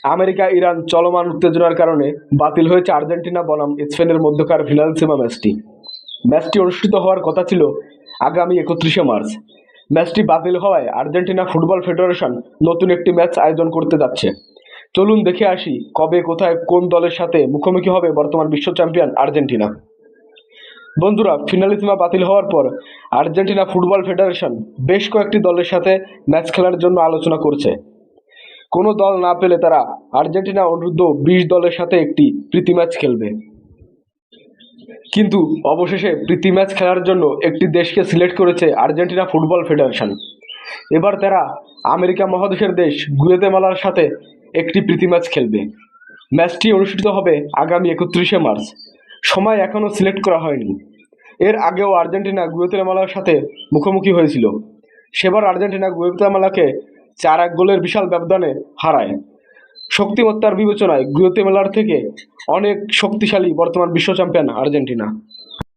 America Iran চলমান উত্তেজনার কারণে বাতিল হয়েছে আর্জেন্টিনা বনাম স্পেনের মধ্যকার ফিনালসীমা ম্যাচটি অনুষ্ঠিত হওয়ার কথা ছিল আগামী 31শে মার্চ। ম্যাচটি বাতিল হওয়ায় আর্জেন্টিনা ফুটবল ফেডারেশন নতুন একটি ম্যাচ আয়োজন করতে যাচ্ছে। চলুন দেখে আসি কবে কোথায় কোন দলের সাথে মুখোমুখি হবে বর্তমান বিশ্ব চ্যাম্পিয়ন আর্জেন্টিনা। বন্ধুরা, ফিনালিসিমা বাতিল হওয়ার পর আর্জেন্টিনা ফুটবল ফেডারেশন বেশ কয়েকটি দলের সাথে ম্যাচ খেলার জন্য আলোচনা করছে। কোনো দল না পেলে তারা আর্জেন্টিনা অনূর্ধ্ব-20 দলের সাথে একটি প্রীতি ম্যাচ খেলবে। কিন্তু অবশেষে প্রীতি ম্যাচ খেলার জন্য একটি দেশকে সিলেক্ট করেছে আর্জেন্টিনা ফুটবল ফেডারেশন। এবার তারা আমেরিকা মহাদেশের দেশ গুয়াতেমালার সাথে একটি প্রীতি ম্যাচ খেলবে। ম্যাচটি অনুষ্ঠিত হবে আগামী 31শে মার্চ। সময় এখনও সিলেক্ট করা হয়নি। এর আগেও আর্জেন্টিনা গুয়াতেমালার সাথে মুখোমুখি হয়েছিল। সেবার আর্জেন্টিনা গুয়াতেমালাকে 4-1 গোলের বিশাল ব্যবধানে হারায়। শক্তিমত্তার বিবেচনায় গুয়াতেমালার থেকে অনেক শক্তিশালী বর্তমান বিশ্ব চ্যাম্পিয়ন আর্জেন্টিনা।